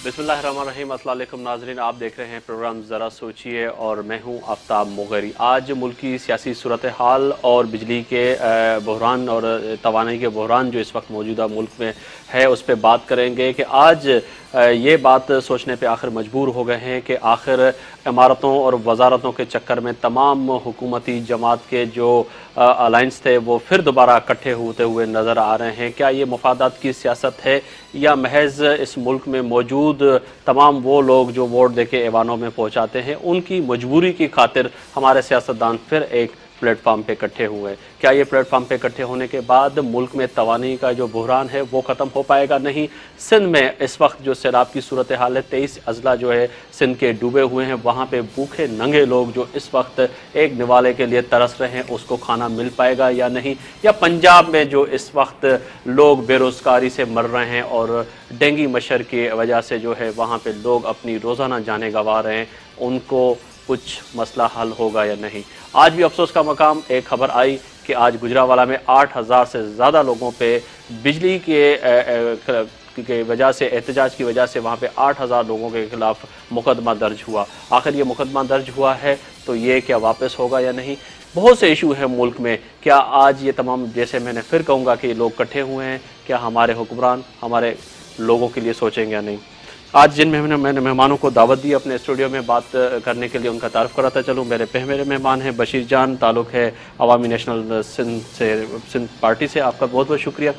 बिस्मिल्लाहिर्रहमानिर्रहीम। अस्सलाम वालेकुम नाज़रीन, आप देख रहे हैं प्रोग्राम ज़रा सोचिए और मैं हूं आफ्ताब मोगरी। आज मुल्क की सियासी सूरत हाल और बिजली के बहरान और तवानाई के बहरान जो इस वक्त मौजूदा मुल्क में है उस पर बात करेंगे कि आज ये बात सोचने पे आखिर मजबूर हो गए हैं कि आखिर इमारतों और वजारतों के चक्कर में तमाम हुकूमती जमात के जो अलाइंस थे वो फिर दोबारा इकट्ठे होते हुए नज़र आ रहे हैं। क्या ये मुफादात की सियासत है या महज इस मुल्क में मौजूद तमाम वो लोग जो वोट देके ऐवानों में पहुँचाते हैं उनकी मजबूरी की खातिर हमारे सियासतदान फिर एक प्लेटफार्म पे इकट्ठे हुए? क्या ये प्लेटफार्म पे इकट्ठे होने के बाद मुल्क में तवानी का जो बहरान है वो ख़त्म हो पाएगा? नहीं। सिंध में इस वक्त जो सैलाब की सूरत हाल है, 23 अजला जो है सिंध के डूबे हुए हैं, वहाँ पे भूखे नंगे लोग जो इस वक्त एक निवाले के लिए तरस रहे हैं उसको खाना मिल पाएगा या नहीं? या पंजाब में जो इस वक्त लोग बेरोज़गारी से मर रहे हैं और डेंगू मच्छर की वजह से जो है वहाँ पर लोग अपनी रोज़ाना जानें गंवा रहे हैं, उनको कुछ मसला हल होगा या नहीं? आज भी अफसोस का मकाम, एक खबर आई कि आज गुजरावाला में 8000 से ज़्यादा लोगों पे बिजली के वजह से एहतजाज की वजह से वहाँ पे 8000 लोगों के खिलाफ मुकदमा दर्ज हुआ। आखिर ये मुकदमा दर्ज हुआ है तो ये क्या वापस होगा या नहीं? बहुत से इशू हैं मुल्क में। क्या आज ये तमाम, जैसे मैंने फिर कहूँगा कि लोग इकट्ठे हुए हैं, क्या हमारे हुक्मरान हमारे लोगों के लिए सोचेंगे या नहीं? आज जिन मैंने मेहमानों को दावत दी अपने स्टूडियो में बात करने के लिए, उनका तारुफ कराता चलूँ। मेरे मेहमान हैं बशीर जान, ताल्लुक़ है अवामी नेशनल सिंध पार्टी से। आपका बहुत बहुत शुक्रिया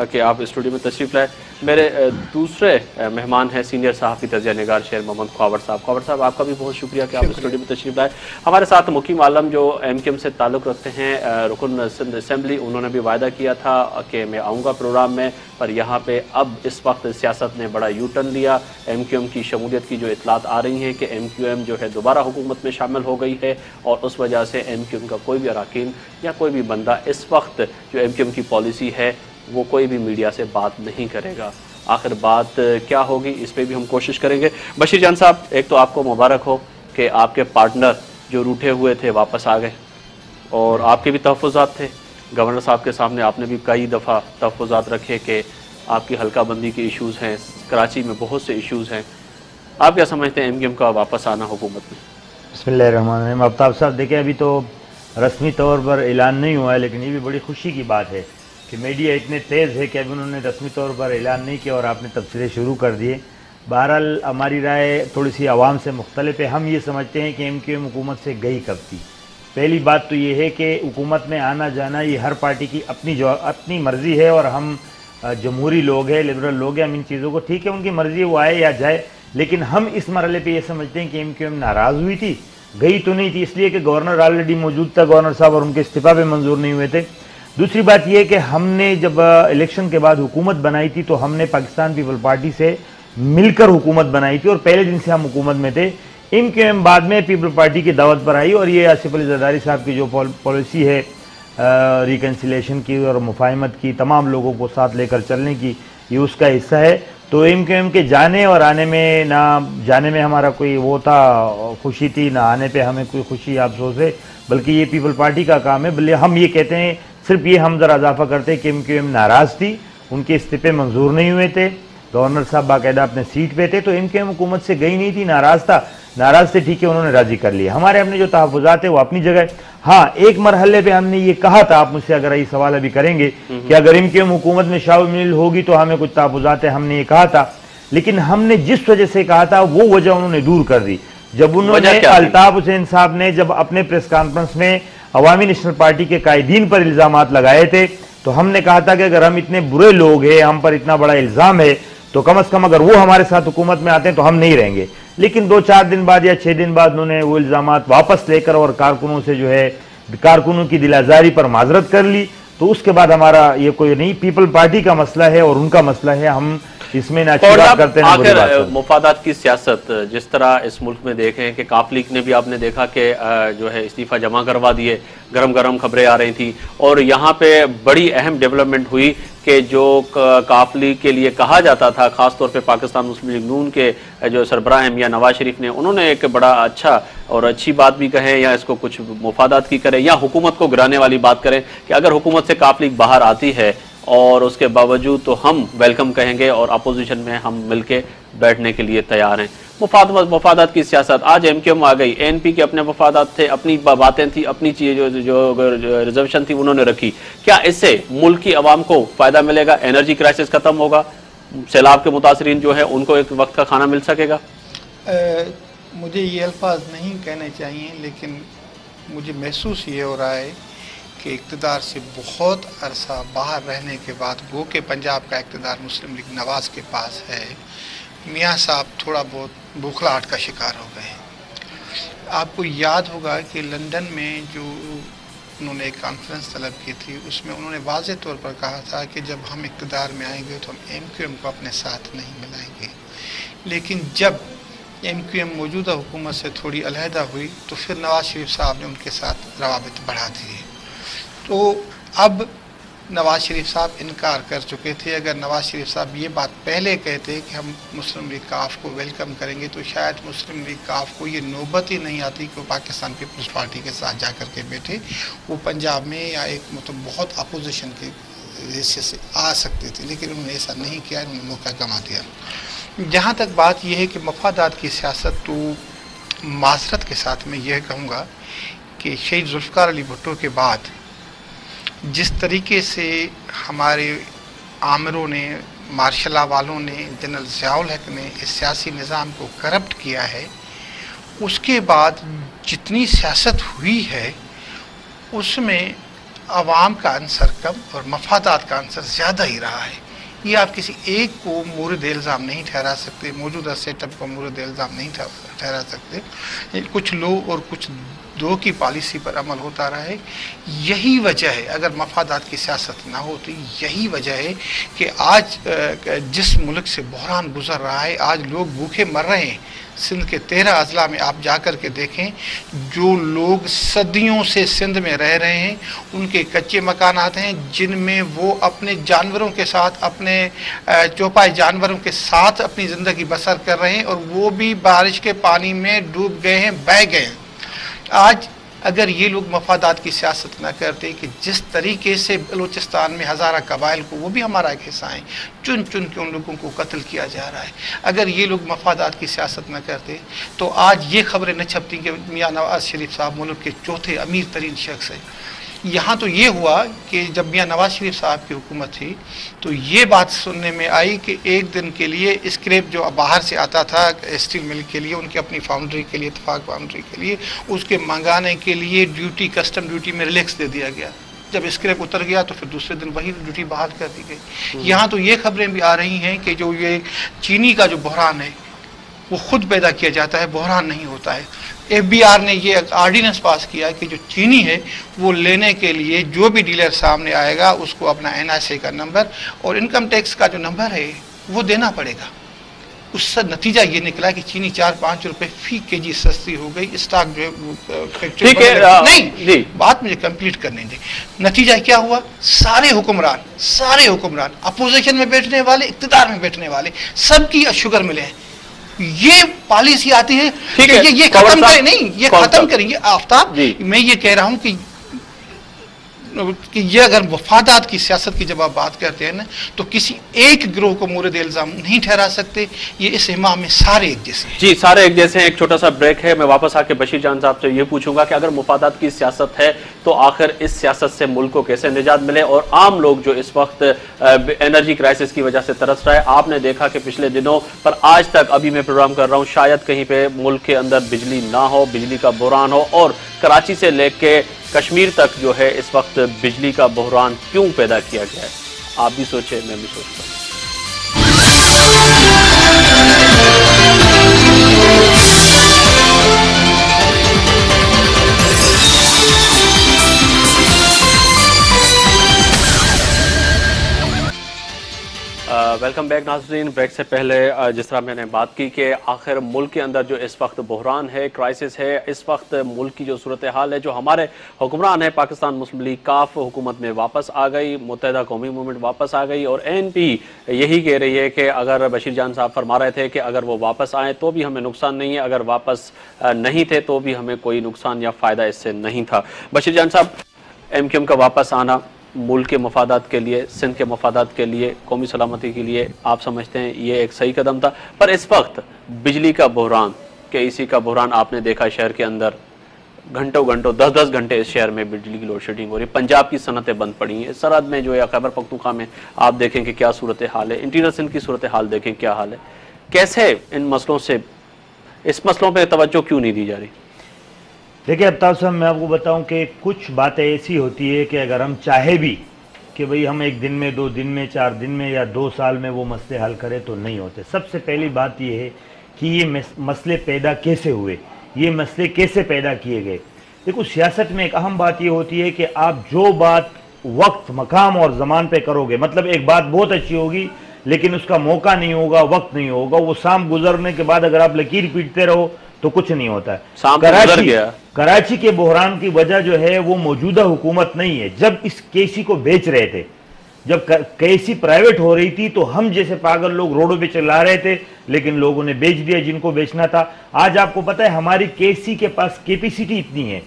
कि आप स्टूडियो में तशरीफ़ लाए। मेरे दूसरे मेहमान हैं सीनियर सहाफ़ी तजिया निगार शेर मोहम्मद ख्वावर साहब। ख्वावर साहब, आपका भी बहुत शुक्रिया कि आप स्टूडियो में तशरीफ़ लाए। हमारे साथ मुकीम आलम जो MQM से ताल्लुक़ रखते हैं, रुकन सिंध असम्बली, उन्होंने भी वायदा किया था कि मैं आऊँगा प्रोग्राम में, पर यहाँ पर अब इस वक्त सियासत ने बड़ा यू टर्न लिया। MQM की शमूलियत की जो इतलात आ रही हैं कि MQM जो है दोबारा हुकूमत में शामिल हो गई है और उस वजह से MQM का कोई भी अरकान या कोई भी बंदा इस वक्त जो MQM की पॉलिसी है वो कोई भी मीडिया से बात नहीं करेगा। आखिर बात क्या होगी, इस पे भी हम कोशिश करेंगे। बशीर जान साहब, एक तो आपको मुबारक हो कि आपके पार्टनर जो रूठे हुए थे वापस आ गए और आपके भी तहफ़्फ़ुज़ात थे। गवर्नर साहब के सामने आपने भी कई दफ़ा तहफ़्फ़ुज़ात रखे कि आपकी हल्का बंदी के इशूज़ हैं, कराची में बहुत से इशूज़ हैं। आप क्या समझते हैं MQM का वापस आना हुकूमत में? बिस्मिल्लाहिर्रहमानिर्रहीम। आफ्ताब साहब, देखिए अभी तो रस्मी तौर पर ऐलान नहीं हुआ है, लेकिन ये भी बड़ी खुशी की बात है कि मीडिया इतने तेज़ है कि अभी उन्होंने रस्मी तौर पर ऐलान नहीं किया और आपने तबसरे शुरू कर दिए। बहरहाल हमारी राय थोड़ी सी आवाम से मुख्तलिफ है। हम ये समझते हैं कि MQM हुकूमत से गई कब थी। पहली बात तो ये है कि हुकूमत में आना जाना ये हर पार्टी की अपनी मर्ज़ी है और हम जमहूरी लोग हैं, लिबरल लोग हैं, हम इन चीज़ों को, ठीक है उनकी मर्ज़ी वो आए या जाए, लेकिन हम इस मरहले पर यह समझते हैं कि MQM नाराज़ हुई थी, गई तो नहीं थी, इसलिए कि गवर्नर ऑलरेडी मौजूद था, गवर्नर साहब, और उनके इस्तीफ़ा पे मंजूर नहीं हुए थे। दूसरी बात यह कि हमने जब इलेक्शन के बाद हुकूमत बनाई थी तो हमने पाकिस्तान पीपल पार्टी से मिलकर हुकूमत बनाई थी और पहले दिन से हम हुकूमत में थे। MQM बाद में पीपल पार्टी की दावत पर आई और ये आसिफ अली जरदारी साहब की जो पॉलिसी है रिकन्सिलेशन की और मुफाहिमत की, तमाम लोगों को साथ लेकर चलने की, ये उसका हिस्सा है। तो MQM के जाने और आने में, ना जाने में हमारा कोई वो था खुशी थी, ना आने पे हमें कोई खुशी या अफसोस है, बल्कि ये पीपल पार्टी का काम है। बल्कि हम ये कहते हैं, सिर्फ ये हम ज़रा इजाफा करते हैं कि MQM नाराज़ थी, उनके इस्तीफ़े मंजूर नहीं हुए थे, गवर्नर साहब बाकायदा अपने सीट पे थे, तो MQM हुकूमत से गई नहीं थी, नाराज़ था, नाराज़ थे, ठीक है, उन्होंने राज़ी कर लिया। हमारे अपने जो तहफ़्फ़ुज़ात है वो अपनी जगह। हाँ, एक मरहले पे हमने ये कहा था, आप मुझसे अगर ये सवाल अभी करेंगे कि अगर MQM हुकूमत में शामिल होगी तो हमें कुछ तहफ़्फ़ुज़ात है, हमने ये कहा था, लेकिन हमने जिस वजह से कहा था वो वजह उन्होंने दूर कर दी। जब उन्होंने, अल्ताफ़ हुसैन साहब ने जब अपने प्रेस कॉन्फ्रेंस में अवामी नेशनल पार्टी के कायदीन पर इल्ज़ामात लगाए थे तो हमने कहा था कि अगर हम इतने बुरे लोग हैं, हम पर इतना बड़ा इल्ज़ाम है, तो कम से कम अगर वो हमारे साथ हुकूमत में आते हैं तो हम नहीं रहेंगे। लेकिन 2-4 दिन बाद या 6 दिन बाद उन्होंने वो इल्ज़ामात वापस लेकर और कारकुनों से जो है, कारकुनों की दिलाजारी पर माजरत कर ली। तो उसके बाद हमारा ये कोई नहीं, पीपल पार्टी का मसला है और उनका मसला है, हम इसमें ना करते हैं। आखिर मुफादात की सियासत जिस तरह इस मुल्क में देखें कि काफ लीग ने भी आपने देखा कि जो है इस्तीफ़ा जमा करवा दिए, गरम गरम खबरें आ रही थी, और यहाँ पे बड़ी अहम डेवलपमेंट हुई कि जो काफ लीग के लिए कहा जाता था, ख़ासतौर पे पाकिस्तान मुस्लिम लीग नून के जो सरबराह हैं मियां नवाज शरीफ ने, उन्होंने एक बड़ा अच्छा और अच्छी बात भी कहें या इसको कुछ मुफादात की करें या हुकूमत को गिराने वाली बात करें कि अगर हुकूमत से काफ लीग बाहर आती है और उसके बावजूद तो हम वेलकम कहेंगे और अपोजिशन में हम मिलके बैठने के लिए तैयार हैं। मफादात की सियासत, आज MQM आ गई, ANP के अपने मफादात थे, अपनी बातें थी, अपनी चीज़ जो रिजर्वेशन थी उन्होंने रखी। क्या इससे मुल्क की आवाम को फ़ायदा मिलेगा? एनर्जी क्राइसिस ख़त्म होगा? सैलाब के मुतासरीन जो है उनको एक वक्त का खाना मिल सकेगा? मुझे ये अल्फाज नहीं कहने चाहिए, लेकिन मुझे महसूस ये हो रहा है कि इक़्तिदार से बहुत अरसा बाहर रहने के बाद गो के पंजाब का इक़्तिदार मुस्लिम लीग नवाज़ के पास है, मियाँ साहब थोड़ा बहुत बौखलाहट का शिकार हो गए हैं। आपको याद होगा कि लंदन में जो उन्होंने एक कॉन्फ्रेंस तलब की थी, उसमें उन्होंने वाज़ेह तौर पर कहा था कि जब हम इक़्तिदार में आएंगे तो हम MQM को अपने साथ नहीं मिलाएंगे। लेकिन जब MQM मौजूदा हुकूमत से थोड़ी अलहदा हुई तो फिर नवाज़ शरीफ साहब ने उनके साथ रवाबित बढ़ा दिए। तो अब नवाज़ शरीफ साहब इनकार कर चुके थे। अगर नवाज़ शरीफ साहब ये बात पहले कहते कि हम मुस्लिम लीग काफ को वेलकम करेंगे तो शायद मुस्लिम लीग काफ को ये नौबत ही नहीं आती कि वो पाकिस्तान पीपल्स पार्टी के साथ जा कर के बैठे। वो पंजाब में या एक मतलब बहुत अपोजिशन के हिस्से से आ सकते थे, लेकिन उन्होंने ऐसा नहीं किया, उन्होंने मौका गंवा दिया। जहाँ तक बात यह है कि मफादात की सियासत, तो माजरत के साथ मैं यह कहूँगा कि शहीद जुल्फ़िकार अली भुट्टो के बाद जिस तरीके से हमारे आमिरों ने, मार्शल लॉ वालों ने, जनरल ज़ियाउल हक ने इस सियासी निज़ाम को करप्ट किया है, उसके बाद जितनी सियासत हुई है उसमें अवाम का अंसर कम और मफादात का अंसर ज़्यादा ही रहा है। ये आप किसी एक को मूरद इल्ज़ाम नहीं ठहरा सकते, मौजूदा सेटअप को मूरद इल्ज़ाम नहीं ठहरा सकते। कुछ लोग और कुछ दो की पॉलिसी पर अमल होता रहा है। यही वजह है, अगर मफादात की सियासत ना होती, यही वजह है कि आज जिस मुल्क से बहरान गुजर रहा है, आज लोग भूखे मर रहे हैं। सिंध के 13 अजला में आप जा कर के देखें, जो लोग सदियों से सिंध में रह रहे हैं उनके कच्चे मकानात हैं जिनमें वो अपने जानवरों के साथ, अपने चौपाई जानवरों के साथ अपनी ज़िंदगी बसर कर रहे हैं, और वो भी बारिश के पानी में डूब गए हैं, बह गए हैं। आज अगर ये लोग मफादात की सियासत न करते कि जिस तरीके से बलूचिस्तान में हज़ारा कबाइल को, वो भी हमारा एक हिस्सा है, चुन चुन के उन लोगों को कत्ल किया जा रहा है, अगर ये लोग मफादात की सियासत न करते तो आज ये खबरें न छपती कि मियाँ नवाज़ शरीफ साहब मुल्क के चौथे अमीर तरीन शख्स हैं। यहाँ तो ये हुआ कि जब मियाँ नवाज़ शरीफ साहब की हुकूमत थी तो ये बात सुनने में आई कि एक दिन के लिए स्क्रैप जो बाहर से आता था स्टील मिल के लिए, उनकी अपनी फाउंड्री के लिए, इत्तेफाक फाउंड्री के लिए, उसके मंगाने के लिए ड्यूटी, कस्टम ड्यूटी में रिलैक्स दे दिया गया। जब स्क्रैप उतर गया तो फिर दूसरे दिन वही ड्यूटी बहाल कर दी गई। यहाँ तो ये खबरें भी आ रही हैं कि जो ये चीनी का जो बहरान है वो खुद पैदा किया जाता है, बहरान नहीं होता है। FBR ने ये आर्डिनेंस पास किया कि जो चीनी है वो लेने के लिए जो भी डीलर सामने आएगा उसको अपना NIC का नंबर और इनकम टैक्स का जो नंबर है वो देना पड़ेगा। उससे नतीजा ये निकला कि चीनी 4-5 रुपए फी केजी सस्ती हो गई। स्टॉक जो फैक्ट्री नहीं, बात मुझे कंप्लीट करने दे। नतीजा क्या हुआ? सारे हुक्मरान अपोजिशन में बैठने वाले, इक़्तिदार में बैठने वाले, सबकी शुगर मिले हैं। ये पॉलिसी आती है कि ये खत्म करें, नहीं ये खत्म करेंगे। आफ्ताब, मैं ये कह रहा हूं कि ये अगर वफादात की सियासत की जब आप बात करते हैं ना, तो किसी एक गिरोह को मूरद इल्ज़ाम नहीं ठहरा सकते। ये इस इमाम में सारे एक जैसे हैं। जी, सारे एक जैसे हैं। एक छोटा सा ब्रेक है, मैं वापस आके बशीर जान साहब से ये पूछूंगा कि अगर मुफादात की सियासत है तो आखिर इस सियासत से मुल्क को कैसे निजात मिले, और आम लोग जो इस वक्त एनर्जी क्राइसिस की वजह से तरस रहा है। आपने देखा कि पिछले दिनों पर आज तक, अभी मैं प्रोग्राम कर रहा हूँ, शायद कहीं पे मुल्क के अंदर बिजली ना हो, बिजली का बहरान हो, और कराची से लेके कश्मीर तक जो है इस वक्त बिजली का बहरान क्यों पैदा किया गया है। आप भी सोचें, मैं भी सोचता हूँ। वेलकम बैक नाज़रीन। ब्रेक से पहले जिस तरह मैंने बात की कि आखिर मुल्क के अंदर जो इस वक्त बहरान है, क्राइसिस है, इस वक्त मुल्क की जो सूरत हाल है, जो हमारे हुक्मरान है, पाकिस्तान मुस्लिम लीग काफ हुकूमत में वापस आ गई, मुत्तहिदा कौमी मूवमेंट वापस आ गई, और ANP यही कह रही है कि अगर बशीर जान साहब फरमा रहे थे कि अगर वो वापस आए तो भी हमें नुकसान नहीं है, अगर वापस नहीं थे तो भी हमें कोई नुकसान या फ़ायदा इससे नहीं था। बशीर जान साहब, MQM का वापस आना मुल्क के मफादात के लिए, सिंध के मफादात के लिए, कौमी सलामती के लिए आप समझते हैं ये एक सही कदम था? पर इस वक्त बिजली का बहरान, KEC का बहरान आपने देखा शहर के अंदर, घंटों 10-10 घंटे इस शहर में बिजली की लोड शेडिंग हो रही है। पंजाब की सनतें बंद पड़ी हैं, सरहद में जो है खैबर पख्तूनख्वा में आप देखें कि क्या सूरत हाल है, इंटीरियर सिंध की सूरत हाल देखें क्या हाल है। कैसे इन मसलों से, इस मसलों पर तवज्जो क्यों नहीं दी जा रही? देखिए अफ्ताब साहब, मैं आपको बताऊं कि कुछ बातें ऐसी होती है कि अगर हम चाहे भी कि भाई हम 1 दिन में, 2 दिन में, 4 दिन में या 2 साल में वो मसले हल करें तो नहीं होते। सबसे पहली बात ये है कि ये मसले पैदा कैसे हुए, ये मसले कैसे पैदा किए गए। देखो, सियासत में एक अहम बात ये होती है कि आप जो बात वक्त, मकाम और ज़मान पे करोगे, मतलब एक बात बहुत अच्छी होगी लेकिन उसका मौका नहीं होगा, वक्त नहीं होगा, वो शाम गुजरने के बाद अगर आप लकीर पीटते रहो तो कुछ नहीं होता है। कराची के बहरान की वजह जो है वो मौजूदा हुकूमत नहीं है। जब इस KEC को बेच रहे थे, जब KEC प्राइवेट हो रही थी तो हम जैसे पागल लोग रोडों पे चला रहे थे, लेकिन लोगों ने बेच दिया जिनको बेचना था। आज आपको पता है हमारी KEC के पास कैपेसिटी इतनी है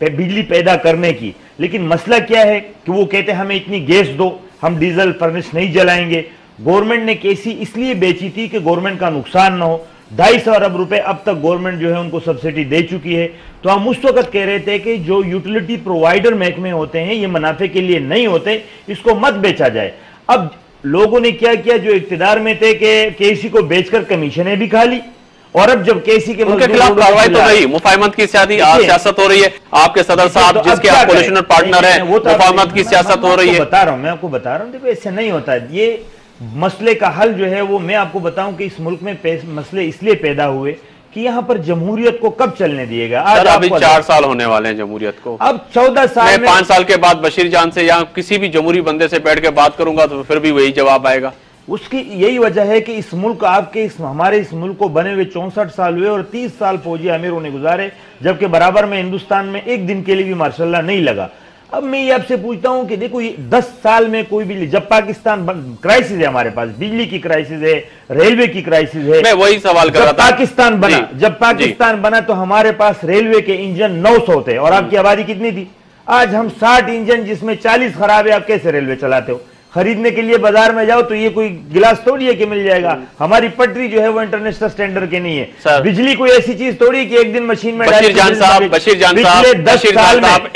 बिजली पैदा करने की, लेकिन मसला क्या है कि वो कहते हैं हमें इतनी गैस दो, हम डीजल फर्नेस नहीं जलाएंगे। गवर्नमेंट ने KEC इसलिए बेची थी कि गवर्नमेंट का नुकसान ना हो। 250 अरब रुपए अब तक गवर्नमेंट जो है उनको सब्सिडी दे चुकी है। तो हम उस वक्त कह रहे थे कि जो यूटिलिटी प्रोवाइडर महकमे होते हैं ये मुनाफे के लिए नहीं होते, इसको मत बेचा जाए। अब लोगों ने क्या किया, जो इक्तिदार में थे कि KEC को बेचकर कमीशनें भी खा ली, और अब जब KEC के उनके खिलाफ कार्रवाई तो नहीं, मुफाहमत की सियासत हो रही है। आपके सदर साहब जिसके आप कोलिशन पार्टनर हैं, मुफाहमत की सियासत हो रही है। मैं आपको बता रहा हूँ, देखो ऐसे नहीं होता है। ये मसले का हल जो है वो मैं आपको बताऊं कि इस मुल्क में मसले इसलिए पैदा हुए कि यहाँ पर जमहूरियत को कब चलने दिएगा। आज अभी 4 साल होने वाले हैं जमहूरियत को। अब 14 साल में 5 साल के बाद बशीर जान से या किसी भी जमहूरी बंदे से बैठ के बात करूंगा तो फिर भी वही जवाब आएगा। उसकी यही वजह है कि इस मुल्क आपके हमारे इस मुल्क को बने हुए 64 साल हुए और 30 साल फौजी अमीरों ने गुजारे, जबकि बराबर में हिंदुस्तान में एक दिन के लिए भी माशाल्लाह नहीं लगा। अब मैं ये आपसे पूछता हूं कि देखो ये 10 साल में कोई बिजली, जब पाकिस्तान क्राइसिस है, हमारे पास बिजली की क्राइसिस है, रेलवे की क्राइसिस है। मैं वही सवाल कर रहा था। जब पाकिस्तान बना तो हमारे पास रेलवे के इंजन 900 थे और आपकी आबादी कितनी थी? आज हम 60 इंजन जिसमें 40 खराब है, आप कैसे रेलवे चलाते हो? खरीदने के लिए बाजार में जाओ तो ये कोई गिलास थोड़ी है कि मिल जाएगा। हमारी पटरी जो है वो इंटरनेशनल स्टैंडर्ड की नहीं है। बिजली कोई ऐसी चीज थोड़ी कि एक दिन मशीन में बशीर जान साहब,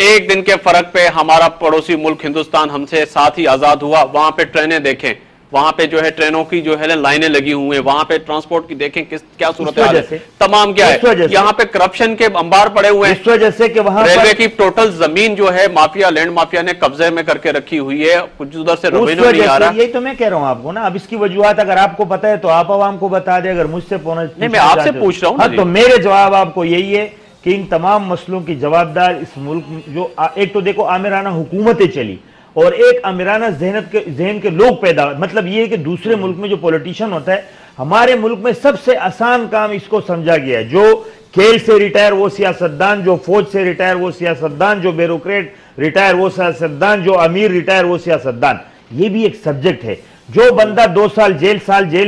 एक दिन के फर्क पे हमारा पड़ोसी मुल्क हिंदुस्तान हमसे साथ ही आजाद हुआ। वहां पे ट्रेनें देखें, वहां पे जो है ट्रेनों की जो है लाइनें लगी हुई है, वहां पे ट्रांसपोर्ट की देखें क्या सूरत है, तमाम क्या है। यहाँ पे करप्शन के अंबार पड़े हुए हैं। इस वजह से कि वहां रेलवे की टोटल जमीन जो है माफिया, लैंड माफिया ने कब्जे में करके रखी हुई है, कुछ उधर से रेवेन्यू नहीं आ रहा। यही तो मैं कह रहा हूँ आपको ना। अब इसकी वजूहत अगर आपको पता है तो आप आवाम को बता दें, अगर मुझसे नहीं मैं आपसे पूछ रहा हूँ तो मेरे जवाब आपको यही है कि इन तमाम मसलों की जवाबदार इस मुल्क जो एक तो देखो आमिराना हुकूमतें चली और एक आमिराना जहन के लोग पैदा, मतलब ये है कि दूसरे मुल्क में जो पॉलिटिशियन होता है, हमारे मुल्क में सबसे आसान काम इसको समझा गया है। जो खेल से रिटायर वो सियासतदान, जो फौज से रिटायर वो सियासतदान, जो ब्यूरोक्रेट रिटायर वो सियासतदान, जो अमीर रिटायर वो सियासतदान। ये भी एक सब्जेक्ट है। जो बंदा 2 साल जेल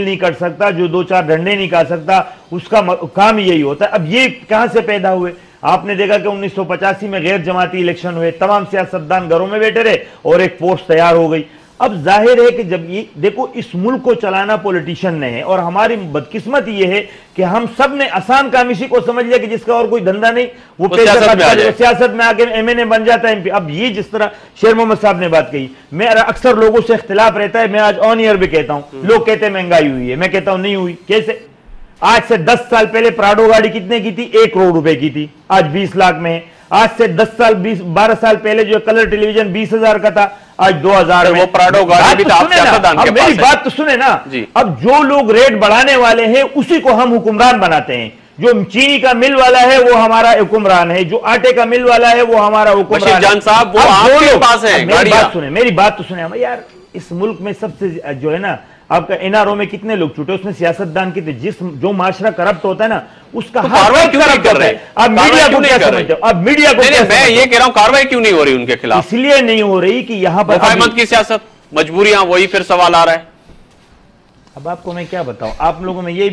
नहीं कर सकता, जो 2-4 डंडे नहीं खा सकता, उसका काम यही होता है। अब ये कहां से पैदा हुए? आपने देखा कि 1985 में गैर जमाती इलेक्शन हुए, तमाम सियासतदान घरों में बैठे रहे और एक फोर्स तैयार हो गई। अब जाहिर है कि जब ये देखो इस मुल्क को चलाना पॉलिटिशियन ने है और हमारी बदकिस्मत ये है कि हम सब ने आसान काम इसी को समझ लिया कि जिसका और कोई धंधा नहीं वो सियासत में आके MNA बन जाता है MP। अब ये जिस तरह शेर मोहम्मद साहब ने बात कही, मेरा अक्सर लोगों से इख्तिलाफ रहता है, मैं आज ऑन ईयर भी कहता हूं, लोग कहते हैं महंगाई हुई है, मैं कहता हूं नहीं हुई। कैसे? आज से 10 साल पहले प्राडो गाड़ी कितने की थी? 1 करोड़ रुपए की थी, आज 20 लाख में है। आज से 12 साल पहले जो कलर टेलीविजन 20,000 का था, आज 2,000 में। वो प्राडो गाड़ी भी मेरी बात तो सुने ना। अब जो लोग रेट बढ़ाने वाले हैं उसी को हम हुक्मरान बनाते हैं। जो चीनी का मिल वाला है वो हमारा हुक्मरान है, जो आटे का मिल वाला है वो हमारा हुक्मरान जान साहब, वो आपके पास है। मेरी बात तो सुने यार। इस मुल्क में सबसे जो है ना, आपका NRO में कितने लोग छूटे, उसमें सियासतदान कितने, जो माशरा करप्ट होता है ना उसका कार्रवाई क्यों नहीं कर रहे? अब मीडिया को क्या समझते हो? अब मीडिया को मैं ये कह रहा हूं कार्रवाई क्यों नहीं हो रही उनके खिलाफ? इसलिए नहीं हो रही कि यहाँ पर मुफाहमत की सियासत, मजबूरियां, वही फिर सवाल आ रहा है। अब आपको मैं क्या बताऊं, आप लोगों में यही